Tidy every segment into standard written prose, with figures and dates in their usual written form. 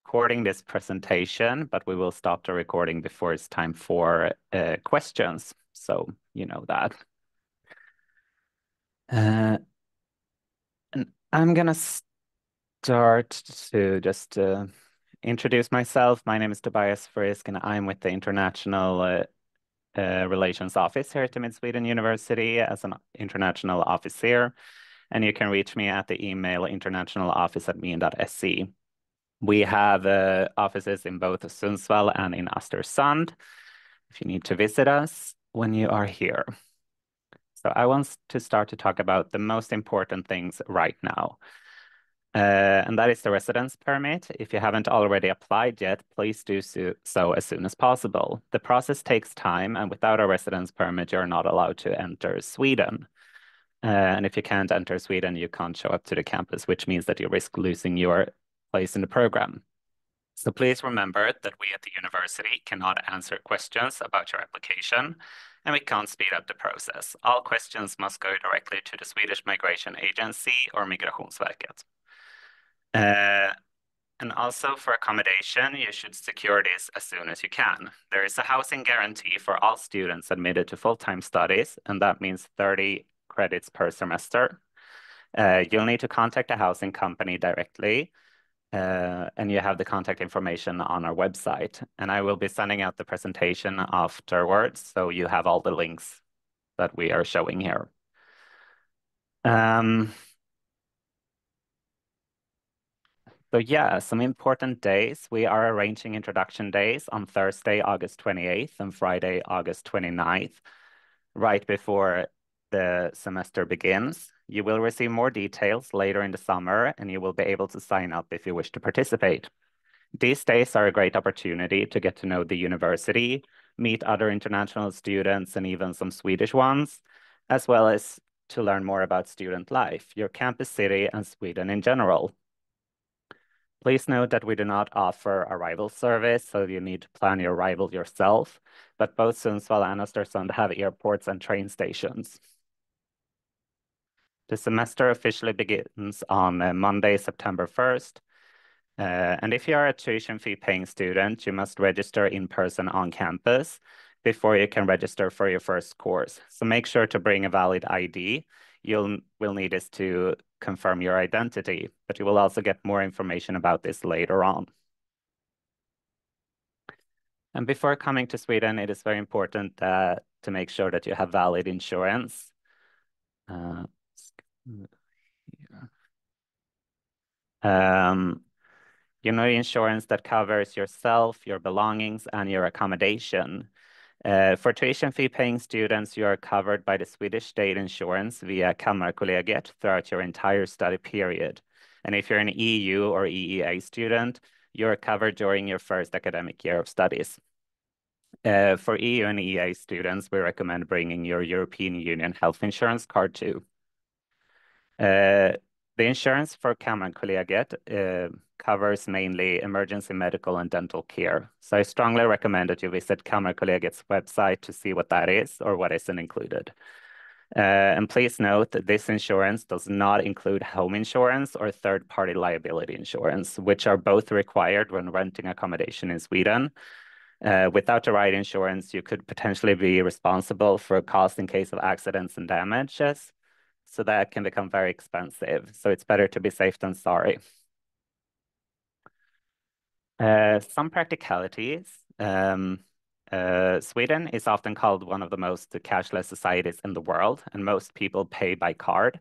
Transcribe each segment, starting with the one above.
recording this presentation, but we will stop the recording before it's time for questions. So you know that. And I'm gonna start to just introduce myself. My name is Tobias Frisk, and I'm with the International Relations Office here at the Mid-Sweden University as an international officer. And you can reach me at the email internationaloffice@min.se. We have offices in both Sundsvall and in Östersund if you need to visit us when you are here. So I want to start to talk about the most important things right now. And that is the residence permit. If you haven't already applied yet, please do so as soon as possible. The process takes time, and without a residence permit, you're not allowed to enter Sweden. And if you can't enter Sweden, you can't show up to the campus, which means that you risk losing your place in the program. So please remember that we at the university cannot answer questions about your application, and we can't speed up the process. All questions must go directly to the Swedish Migration Agency or Migrationsverket. And also for accommodation, you should secure this as soon as you can. There is a housing guarantee for all students admitted to full-time studies, and that means 30 credits per semester. You'll need to contact a housing company directly, and you have the contact information on our website. And I will be sending out the presentation afterwards, so you have all the links that we are showing here. So yeah, some important days. We are arranging introduction days on Thursday, August 28th and Friday, August 29th, right before the semester begins. You will receive more details later in the summer, and you will be able to sign up if you wish to participate. These days are a great opportunity to get to know the university, meet other international students and even some Swedish ones, as well as to learn more about student life, your campus city, and Sweden in general. Please note that we do not offer arrival service, so you need to plan your arrival yourself, but both Sundsvall and Östersund have airports and train stations. The semester officially begins on Monday, September 1st. And if you are a tuition fee paying student, you must register in person on campus before you can register for your first course. So make sure to bring a valid ID. Will need this to confirm your identity, but you will also get more information about this later on. And before coming to Sweden, it is very important to make sure that you have valid insurance. You know, insurance that covers yourself, your belongings, and your accommodation. For tuition fee paying students, you are covered by the Swedish state insurance via Kammarkollegiet throughout your entire study period. And if you're an EU or EEA student, you're covered during your first academic year of studies. For EU and EEA students, we recommend bringing your European Union health insurance card too. The insurance for Kammarkollegiet covers mainly emergency medical and dental care. So I strongly recommend that you visit Kammarkollegiet's website to see what that is or what isn't included. And please note that this insurance does not include home insurance or third-party liability insurance, which are both required when renting accommodation in Sweden. Without the right insurance, you could potentially be responsible for a cost in case of accidents and damages. So that can become very expensive. So it's better to be safe than sorry. Some practicalities. Sweden is often called one of the most cashless societies in the world, and most people pay by card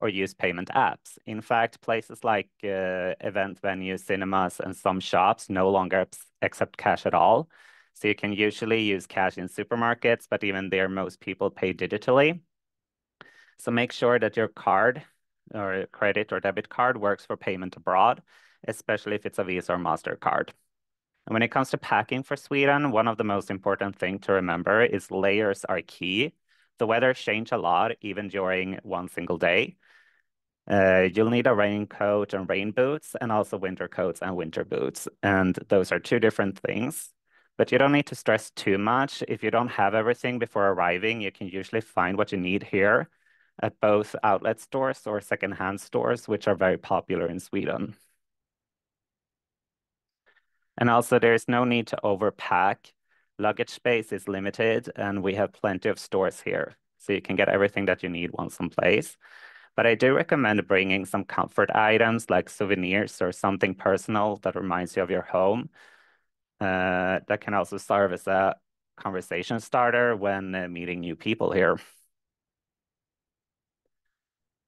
or use payment apps. In fact, places like event venues, cinemas, and some shops no longer accept cash at all. So you can usually use cash in supermarkets, but even there, most people pay digitally. So make sure that your card or credit or debit card works for payment abroad, especially if it's a Visa or MasterCard. And when it comes to packing for Sweden, one of the most important things to remember is layers are key. The weather changes a lot, even during one single day. You'll need a raincoat and rain boots, and also winter coats and winter boots. And those are two different things. But you don't need to stress too much. If you don't have everything before arriving, you can usually find what you need here at both outlet stores or secondhand stores, which are very popular in Sweden. And also, there's no need to overpack. Luggage space is limited, and we have plenty of stores here, so you can get everything that you need once in place. But I do recommend bringing some comfort items like souvenirs or something personal that reminds you of your home. That can also serve as a conversation starter when meeting new people here.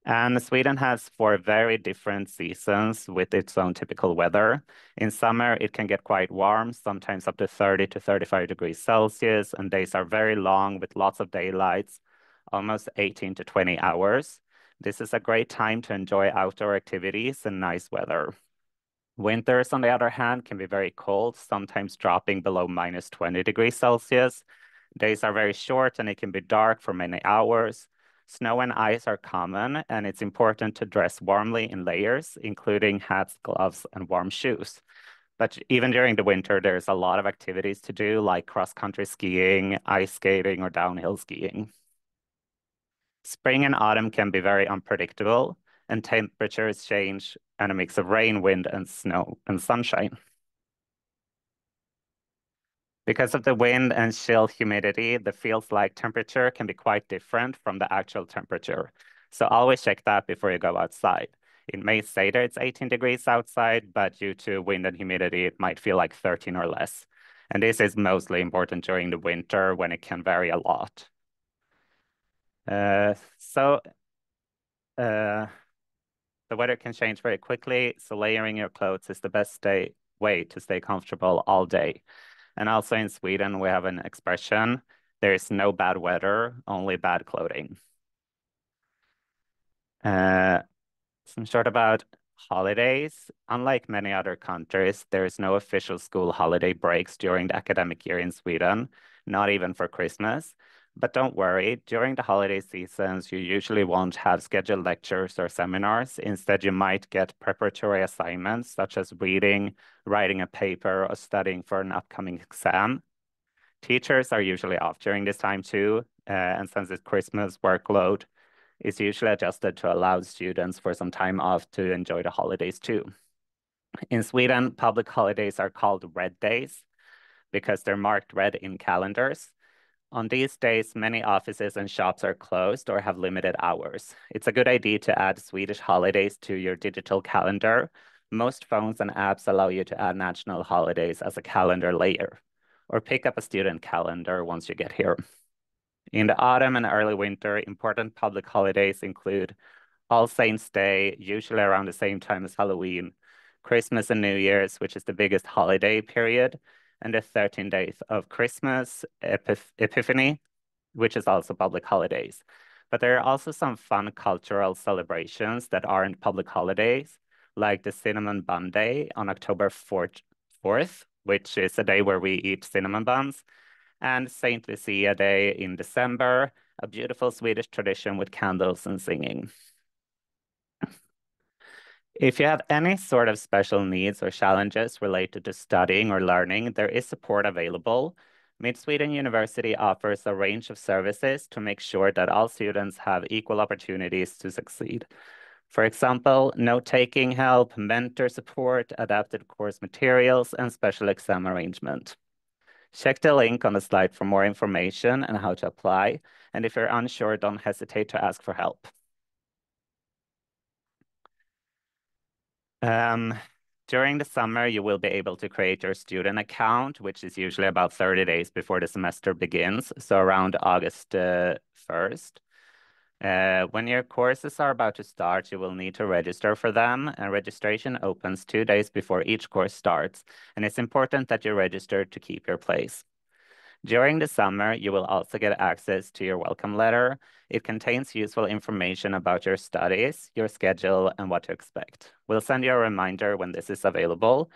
And Sweden has four very different seasons with its own typical weather. In summer, it can get quite warm, sometimes up to 30 to 35 degrees Celsius, and days are very long with lots of daylights, almost 18 to 20 hours. This is a great time to enjoy outdoor activities and nice weather. Winters, on the other hand, can be very cold, sometimes dropping below minus 20 degrees Celsius. Days are very short and it can be dark for many hours. Snow and ice are common, and it's important to dress warmly in layers, including hats, gloves, and warm shoes. But even during the winter, there's a lot of activities to do, like cross-country skiing, ice skating, or downhill skiing. Spring and autumn can be very unpredictable, and temperatures change and a mix of rain, wind, and snow and sunshine. Because of the wind and chill humidity, the feels like temperature can be quite different from the actual temperature. So always check that before you go outside. It may say that it's 18 degrees outside, but due to wind and humidity, it might feel like 13 or less. And this is mostly important during the winter when it can vary a lot. Uh, so uh, the weather can change very quickly, so layering your clothes is the way to stay comfortable all day. And also in Sweden, we have an expression, there is no bad weather, only bad clothing. Uh, some short about holidays. Unlike many other countries, there is no official school holiday breaks during the academic year in Sweden, not even for Christmas. But don't worry, during the holiday seasons, you usually won't have scheduled lectures or seminars. Instead, you might get preparatory assignments such as reading, writing a paper, or studying for an upcoming exam. Teachers are usually off during this time too, and since it's Christmas, workload is usually adjusted to allow students for some time off to enjoy the holidays too. In Sweden, public holidays are called red days because they're marked red in calendars. On these days, many offices and shops are closed or have limited hours. It's a good idea to add Swedish holidays to your digital calendar. Most phones and apps allow you to add national holidays as a calendar layer, or pick up a student calendar once you get here. In the autumn and early winter, important public holidays include All Saints' Day, usually around the same time as Halloween, Christmas and New Year's, which is the biggest holiday period, and the 13 days of Christmas, Epiphany, which is also public holidays. But there are also some fun cultural celebrations that aren't public holidays, like the Cinnamon Bun Day on October 4th, which is a day where we eat cinnamon buns, and Saint Lucia Day in December, a beautiful Swedish tradition with candles and singing. If you have any sort of special needs or challenges related to studying or learning, there is support available. Mid Sweden University offers a range of services to make sure that all students have equal opportunities to succeed. For example, note-taking help, mentor support, adapted course materials, and special exam arrangement. Check the link on the slide for more information and how to apply. And if you're unsure, don't hesitate to ask for help. Um, During the summer, you will be able to create your student account, which is usually about 30 days before the semester begins, so around August 1st. When your courses are about to start, you will need to register for them, and registration opens 2 days before each course starts, and it's important that you register to keep your place. During the summer, you will also get access to your welcome letter. It contains useful information about your studies, your schedule, and what to expect. We'll send you a reminder when this is available.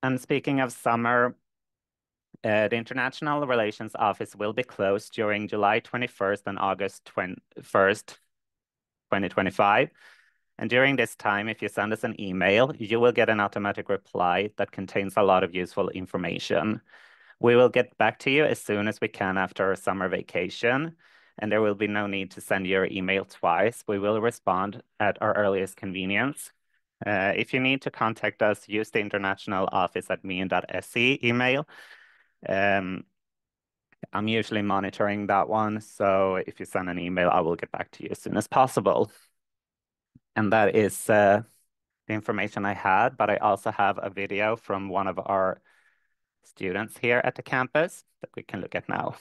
And speaking of summer, the International Relations Office will be closed during July 21st and August 1st, 2025. And during this time, if you send us an email, you will get an automatic reply that contains a lot of useful information. We will get back to you as soon as we can after our summer vacation, and there will be no need to send your email twice. We will respond at our earliest convenience. If you need to contact us, use the international office at mean.se email. Um, I'm usually monitoring that one, so if you send an email, I will get back to you as soon as possible. And that is the information I had, but I also have a video from one of our students here at the campus that we can look at now.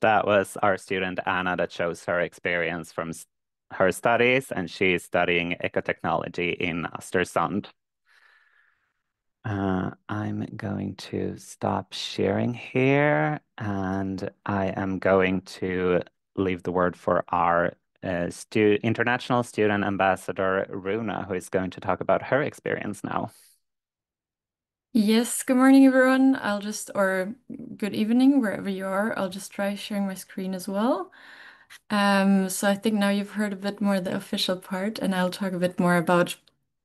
That was our student Anna that shows her experience from her studies, and she's studying ecotechnology in Östersund. I'm going to stop sharing here, and I am going to leave the word for our international student ambassador, Runa, who is going to talk about her experience now. Yes, good morning, everyone. Or good evening, wherever you are. I'll just try sharing my screen as well. So I think now you've heard a bit more of the official part, and I'll talk a bit more about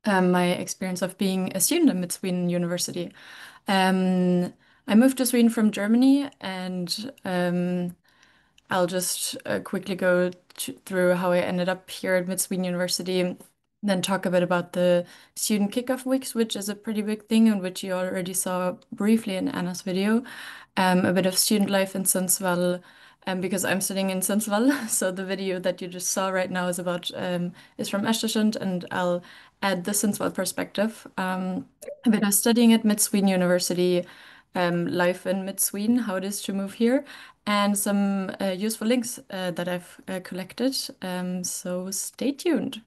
my experience of being a student at Mid-Sweden University. Um, I moved to Sweden from Germany, and I'll just quickly go through how I ended up here at Mid-Sweden University, then talk a bit about the student kickoff weeks, which is a pretty big thing and which you already saw briefly in Anna's video. A bit of student life in Sundsvall, because I'm sitting in Sundsvall. So the video that you just saw right now is from Östersund, and I'll add the Sundsvall perspective. A bit of studying at Mid-Sweden University, life in Mid-Sweden, how it is to move here, and some useful links that I've collected. So stay tuned.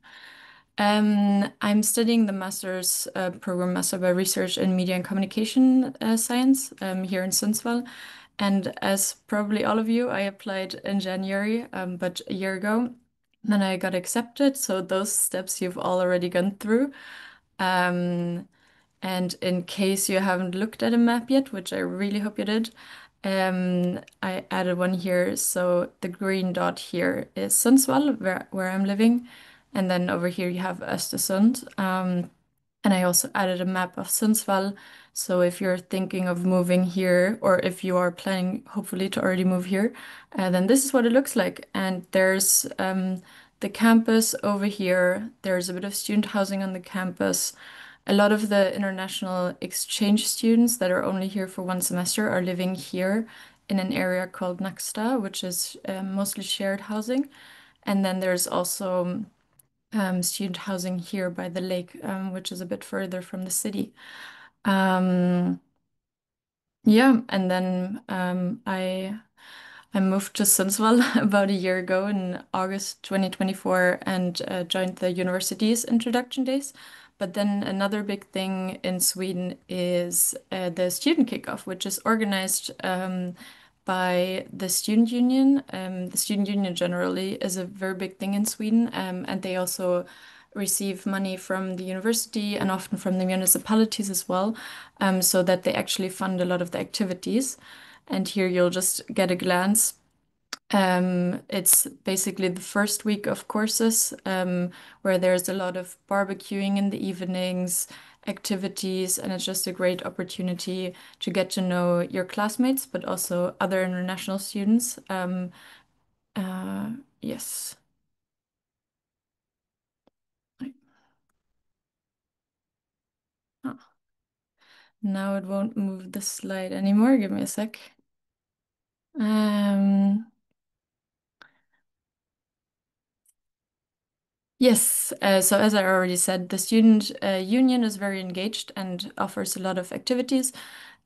I'm studying the master's program, Master by Research in Media and Communication Science, here in Sundsvall. And as probably all of you, I applied in January, but a year ago. Then I got accepted. So those steps you've all already gone through. Um, and in case you haven't looked at a map yet, which I really hope you did, I added one here. So the green dot here is Sundsvall, where I'm living. And then over here you have Östersund. And I also added a map of Sundsvall. So if you're thinking of moving here, or if you are planning, hopefully, to already move here, then this is what it looks like. And there's the campus over here. There's a bit of student housing on the campus. A lot of the international exchange students that are only here for one semester are living here in an area called Naksta, which is mostly shared housing. And then there's also student housing here by the lake, which is a bit further from the city. Um, yeah, and then I moved to Sundsvall about a year ago in August 2024 and joined the university's introduction days. But then another big thing in Sweden is the student kickoff, which is organized by the student union. The student union generally is a very big thing in Sweden, and they also receive money from the university and often from the municipalities as well, so that they actually fund a lot of the activities. And here you'll just get a glance. It's basically the first week of courses, where there's a lot of barbecuing in the evenings, activities, and it's just a great opportunity to get to know your classmates, but also other international students. Uh, yes. Right. Oh, now it won't move the slide anymore. Give me a sec. Um, Yes, so as I already said, the student union is very engaged and offers a lot of activities.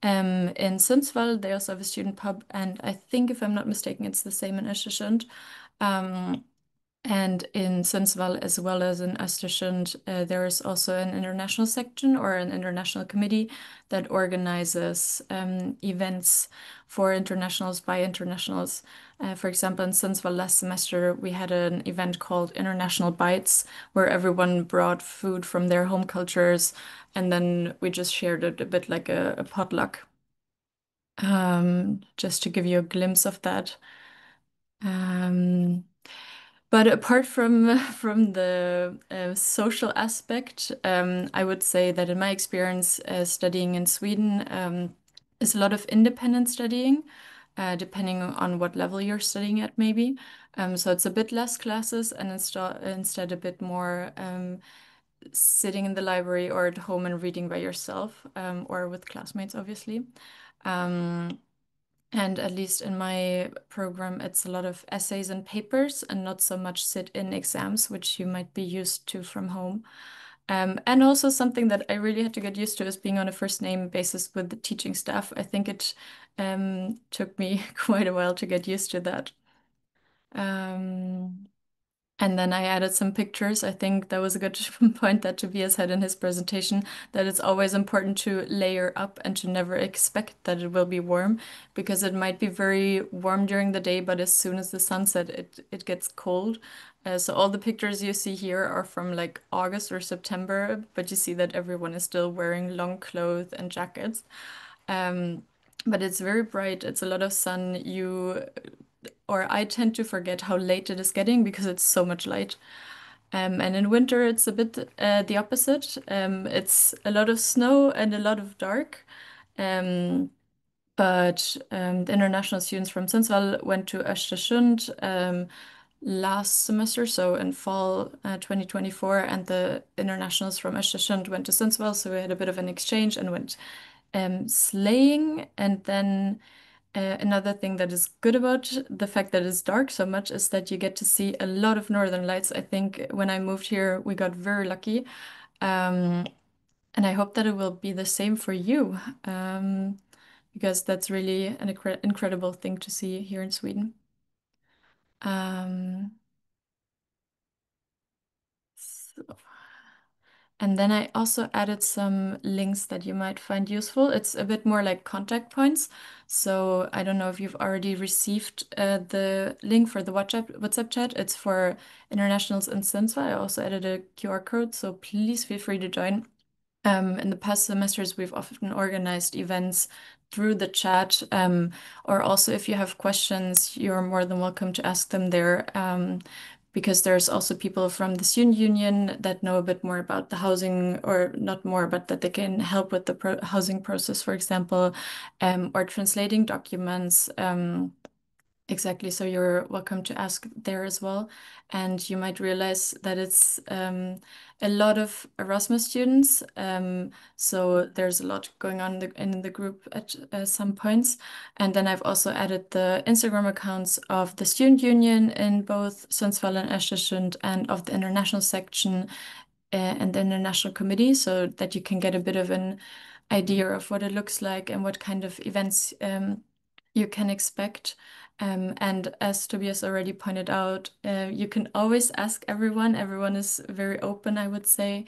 In Sundsvall, they also have a student pub, and I think, if I'm not mistaken, it's the same in Östersund. Um, And in Sundsvall, as well as in Östersund, there is also an international section or an international committee that organizes events for internationals by internationals. For example, in Sundsvall last semester, we had an event called International Bites, where everyone brought food from their home cultures, and then we just shared it a bit like a potluck, just to give you a glimpse of that. Um, but apart from from the social aspect, I would say that in my experience studying in Sweden is a lot of independent studying, depending on what level you're studying at, maybe. So it's a bit less classes and instead a bit more sitting in the library or at home and reading by yourself, or with classmates, obviously. Um, and at least in my program, it's a lot of essays and papers and not so much sit-in exams, which you might be used to from home. And also something that I really had to get used to is being on a first name basis with the teaching staff. I think it took me quite a while to get used to that. Um, and then I added some pictures. I think that was a good point that Tobias had in his presentation, that it's always important to layer up and to never expect that it will be warm, because it might be very warm during the day, but as soon as the sun set, it gets cold. So all the pictures you see here are from like August or September, but you see that everyone is still wearing long clothes and jackets. Um, but it's very bright. It's a lot of sun. Or I tend to forget how late it is getting because it's so much light. And in winter, it's a bit the opposite. It's a lot of snow and a lot of dark. Um, but the international students from Sundsvall went to Östersund last semester, so in fall 2024, and the internationals from Östersund went to Sundsvall, so we had a bit of an exchange and went sleighing. And then another thing that is good about the fact that it's dark so much is that you get to see a lot of northern lights. I think when I moved here, we got very lucky. Um, and I hope that it will be the same for you, because that's really an incredible thing to see here in Sweden. Um, so And then I also added some links that you might find useful. It's a bit more like contact points. So I don't know if you've already received the link for the WhatsApp chat. It's for internationals in Sundsvall. I also added a QR code, so please feel free to join. In the past semesters, we've often organized events through the chat, or also if you have questions, you're more than welcome to ask them there, because there's also people from the student union that know a bit more about the housing, or not more, but that they can help with the housing process, for example, or translating documents. Exactly. So you're welcome to ask there as well. And you might realize that it's a lot of Erasmus students. So there's a lot going on in the group at some points. And then I've also added the Instagram accounts of the student union in both Sundsvall and Östersund, and of the international section and the international committee, so that you can get a bit of an idea of what it looks like and what kind of events you can expect. And as Tobias already pointed out, you can always ask everyone. Everyone is very open, I would say,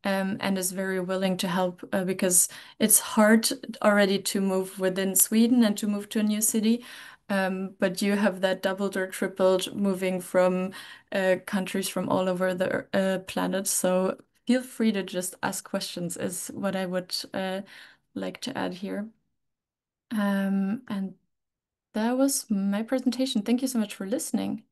and is very willing to help, because it's hard already to move within Sweden and to move to a new city. But you have that doubled or tripled moving from countries from all over the planet. So feel free to just ask questions, is what I would like to add here. And that was my presentation. Thank you so much for listening.